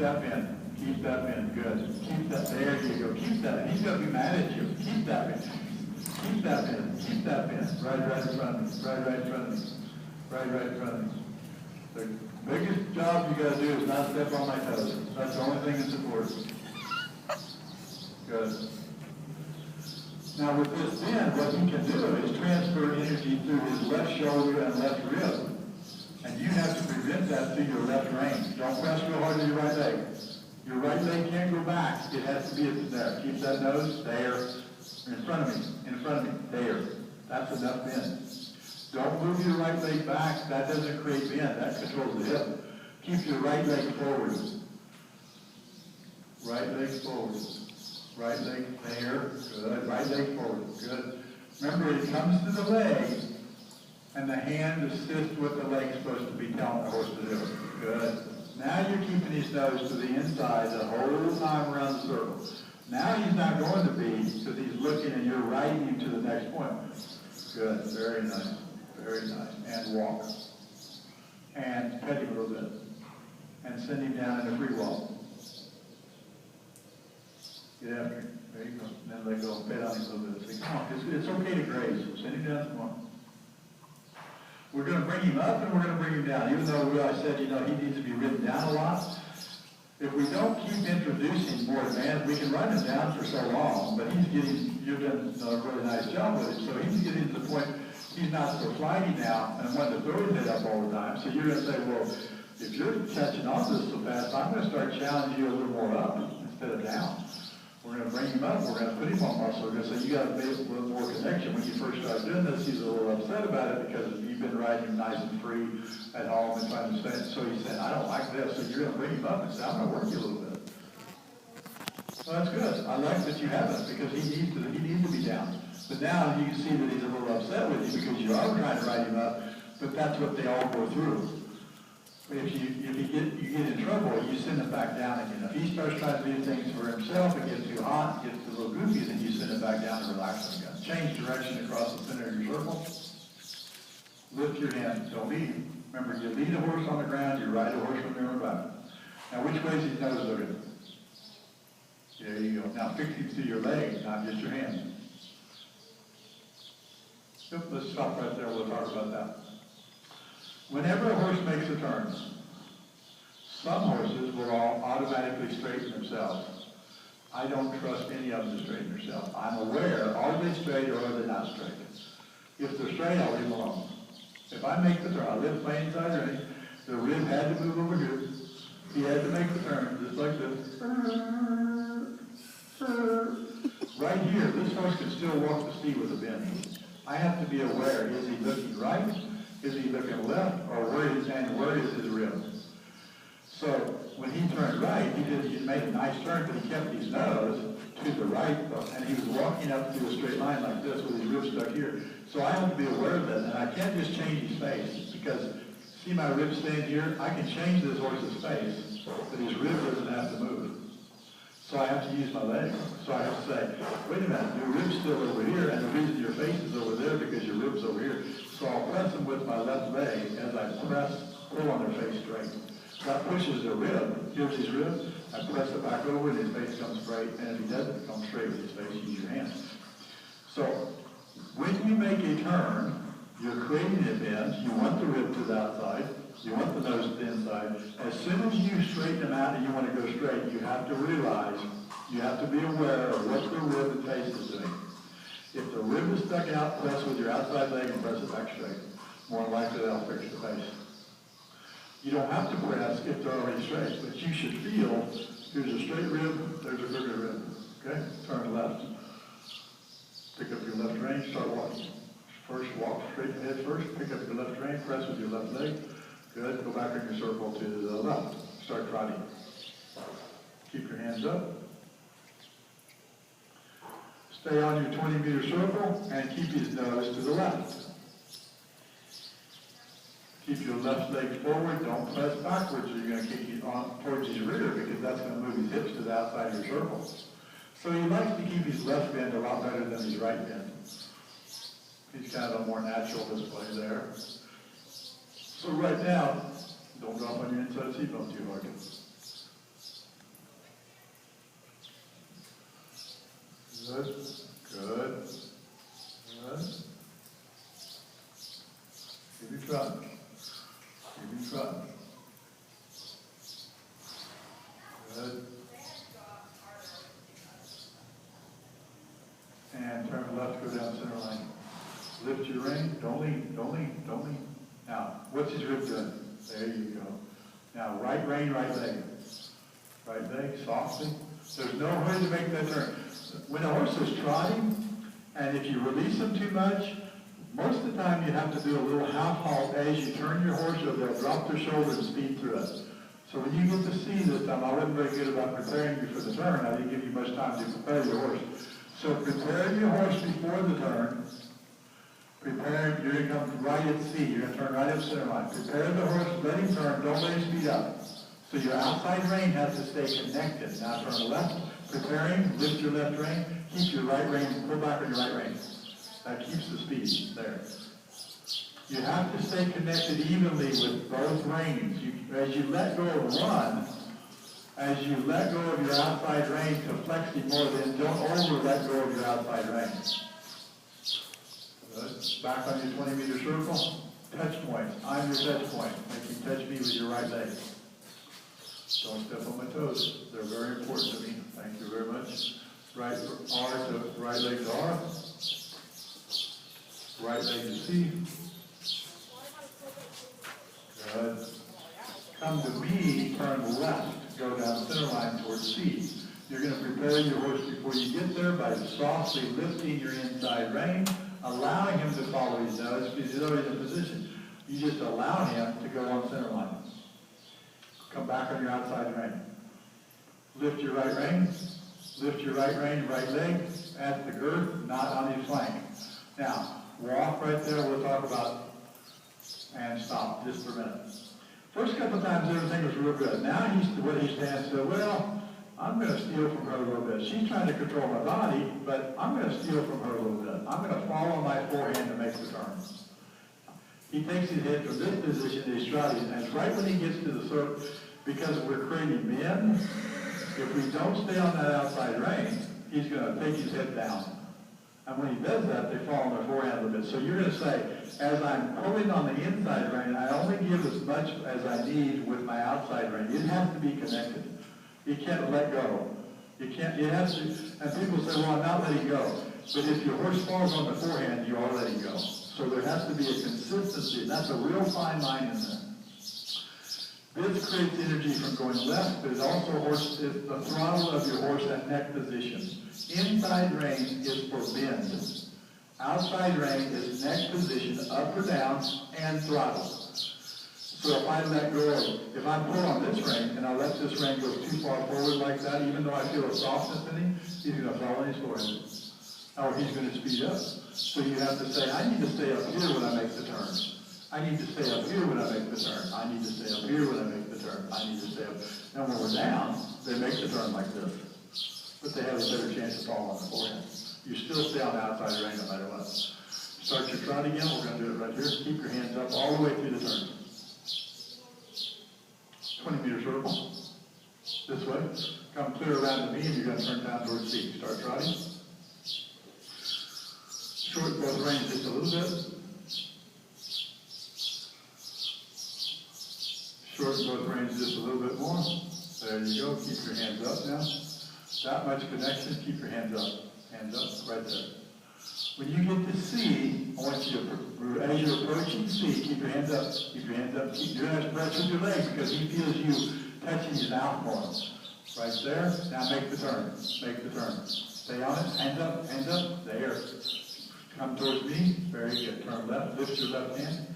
that bend. Keep that bend. Good. Keep that. There you go. Keep that. He's going to be mad at you. Keep that bend. Keep that bend. Keep that bend. Right in front of me. Right in front of me. Right in front of me. The biggest job you got to do is not step on my toes. That's the only thing that's important. Good. Now with this bend, what he can do is transfer energy through his left shoulder and left rib. And you have to prevent that through your left rein. Don't press real hard on your right leg. Your right leg can't go back. It has to be there. Keep that nose there. In front of me. In front of me. There. That's enough bend. Don't move your right leg back. That doesn't create bend. That controls the hip. Keep your right leg forward. Right leg forward. Right leg there. Good. Right leg forward. Good. Remember, it comes to the leg, and the hand assists what the leg's supposed to be telling the horse to do. Good. Now you're keeping his nose to the inside the whole time around the circle. Now he's not going to be, because he's looking and you're riding him to the next point. Good. Very nice. Very nice. And walk. And pet him a little bit. And send him down in a free walk. Get after him. There you go. Then let go. Pet on him a little bit. Say, come on. It's okay to graze. Send him down. Come on. We're going to bring him up and we're going to bring him down. Even though I said, he needs to be ridden down a lot. If we don't keep introducing more demands, we can run him down for so long, but you've done a really nice job with it. So he's getting to the point, he's not so flighty now, and wanting to throw his head up all the time. So you're going to say, well, if you're catching on to this so fast, I'm going to start challenging you a little more up instead of down. We're going to bring him up, we're going to put him on muscle. We're going to say, you got to make a little more connection. When you first start doing this, he's a little upset about it because you've been riding him nice and free at home and trying to say, so he's saying, I don't like this. So you're going to bring him up and say, I'm going to work you a little bit. So that's good. I like that you haven't, because he needs to be down. But now you can see that he's a little upset with you because you are trying to ride him up, but that's what they all go through. If you get in trouble, you send him back down again. If he starts trying to do things for himself and gets too hot, gets a little goofy, then you send him back down and relax him again. Change direction across the center of your circle. Lift your hand. Don't lead him. Remember, you lead a horse on the ground, you ride a horse from there on back. Now, which way is his nose looking? There you go. Now, fix him to your leg, not just your hand. Yep, let's stop right there. We'll talk about that. Whenever a horse makes a turn, some horses will all automatically straighten themselves. I don't trust any of them to straighten themselves. I'm aware, are they straight or are they not straight? If they're straight, I'll leave them alone. If I make the turn, I lift my inside rein, the rib had to move over here. He had to make the turn, just like this. Right here, this horse can still walk the speed with a bend. I have to be aware, is he looking right? Is he looking left, or where is his rib? So when he turned right, he made a nice turn, but he kept his nose to the right, and he was walking up through a straight line like this with his rib stuck here. So I have to be aware of that, and I can't just change his face, because see my rib staying here? I can change this horse's face, but his rib doesn't have to move. So I have to use my leg. So I have to say, wait a minute, your rib's still over here, and the reason your face is over there because your rib's over here. So I'll press them with my left leg as I pull on their face straight. That pushes the rib. Here's his rib. I press it back over and his face comes straight. And if he doesn't come straight with his face, use your hands. So when you make a turn, you're creating a bend. You want the rib to the outside. You want the nose to the inside. As soon as you straighten them out and you want to go straight, you have to realize, you have to be aware of what the rib and face is doing. If the rib is stuck out, press with your outside leg and press it back straight. More likely that'll fix the face. You don't have to press if they're already straight, but you should feel, here's a straight rib, there's a crooked rib. Okay? Turn left. Pick up your left rein, start walking. First, walk straight ahead first, pick up your left rein, press with your left leg. Good. Go back in your circle to the left. Start trotting. Keep your hands up. Stay on your 20-meter circle and keep his nose to the left. Keep your left leg forward. Don't press backwards or you're going to kick it on towards his rear because that's going to move his hips to the outside of your circle. So he likes to keep his left bend a lot better than his right bend. He's kind of a more natural display there. So right now, don't drop on your inside seatbelt too hard. Good. And turn left, go down center line. Lift your rein. Don't lean, don't lean, don't lean. Now, what's his rib doing? There you go. Now, right rein, right leg. Right leg, softly. There's no hurry to make that turn. When a horse is trotting, and if you release them too much, most of the time you have to do a little half halt as you turn your horse, or they'll drop their shoulder and speed through it. So when you get to see this time, I wasn't very good about preparing you for the turn. I didn't give you much time to prepare your horse. So prepare your horse before the turn. Prepare, you're going to come right at C. You're going to turn right up center line. Prepare the horse, let him turn, don't let him speed up. So your outside rein has to stay connected. Now turn left, prepare him, lift your left rein, keep your right rein, pull back on your right rein. That keeps the speed there. You have to stay connected evenly with both reins. As you let go of one, as you let go of your outside rein to flex it more, then don't over let go of your outside rein. Good. Back on your 20-meter circle. Touch points. I'm your touch point. Make you touch me with your right leg. Don't step on my toes. They're very important to me. Thank you very much. Right R to right leg to R. Right leg to C. Good. Come to B, turn left, go down center line towards C. You're going to prepare your horse before you get there by softly lifting your inside rein, allowing him to follow his nose because he's already in position. You just allow him to go on center line. Come back on your outside rein. Lift your right rein. Lift your right rein, right leg at the girth, not on his flank. Now, walk right there. We'll talk about and stop just for a minute. First couple of times, everything was real good. Now he stands still. Well, I'm going to steal from her a little bit. She's trying to control my body, but I'm going to steal from her a little bit. I'm going to follow my forehand to make the turn. He takes his head from this position, he's trotting, and right when he gets to the circle, because we're creating bend, if we don't stay on that outside rein, he's going to take his head down. And when he does that, they fall on their forehand a little bit. So you're going to say, as I'm pulling on the inside rein, I only give as much as I need with my outside rein. It has to be connected. You can't let go. You can't, it has to, and people say, well, I'm not letting go. But if your horse falls on the forehand, you are letting go. So there has to be a consistency. That's a real fine line in there. This creates energy from going left, but it also is the throttle of your horse at neck position. Inside rein is for bend. Outside rein is neck position, up or down, and throttle. So if I let go, if I pull on this rein, and I let this rein go too far forward like that, even though I feel a softness in him, he's going to fall on his forehead. Or he's going to speed up. So you have to say, I need to stay up here when I make the turn. I need to stay up here when I make the turn. I need to stay up here when I make the turn. I need to stay up. And when we're down, they make the turn like this. But they have a better chance to fall on the forehead. You still stay on the outside rein no matter what. Start your trot again. We're going to do it right here. Keep your hands up all the way through the turn. 20-meter circle. This way. Come clear around to me, and you're going to turn down towards C. Start trotting. Short both reins just a little bit. Shorten both reins just a little bit more. There you go. Keep your hands up now. That much connection. Keep your hands up. Hands up right there. When you get to C, I want you to, as you're approaching C, keep your hands up. Keep your hands up. Keep your hands pressed with your legs because he feels you touching his mouth more. Right there. Now make the turn. Make the turn. Stay on it. Hands up. Hands up. There. Come towards me. Very good. Turn left. Lift your left hand.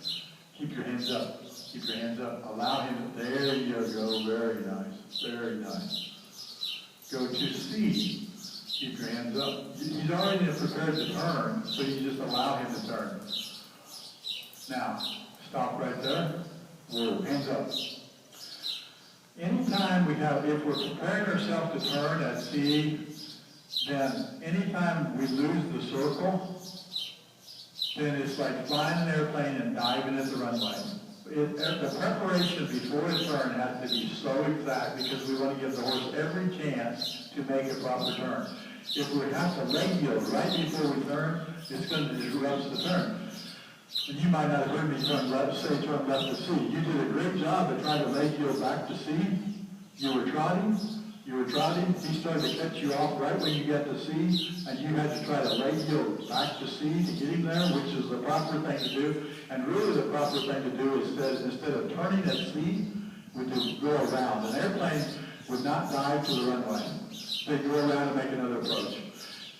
Keep your hands up. Keep your hands up. Allow him. There you go. Very nice. Very nice. Go to C. Keep your hands up. He's already prepared to turn, so you just allow him to turn. Now, stop right there. Whoa, hands up. Anytime if we're preparing ourselves to turn at C, then anytime we lose the circle, then it's like flying an airplane and diving at the runway. The preparation before the turn has to be so exact because we want to give the horse every chance to make a proper turn. If we have to leg yield right before we turn, it's going to disrupt the turn. And you might not have heard me turn left to C. You did a great job of trying to leg yield back to C. You were trotting. You were trotting, he started to cut you off right when you got to C, and you had to try to radio back to C to get him there, which is the proper thing to do. And really the proper thing to do is instead of turning at C, would just go around. An airplane would not dive to the runway. They'd go around and make another approach.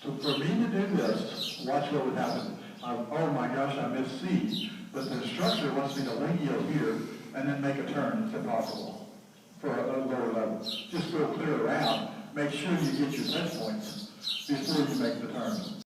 So for me to do this, watch what would happen. Oh my gosh, I missed C. But the instructor wants me to radio here and then make a turn. It's impossible for a lower level. Just go clear around. Make sure you get your touch points before you make the turn.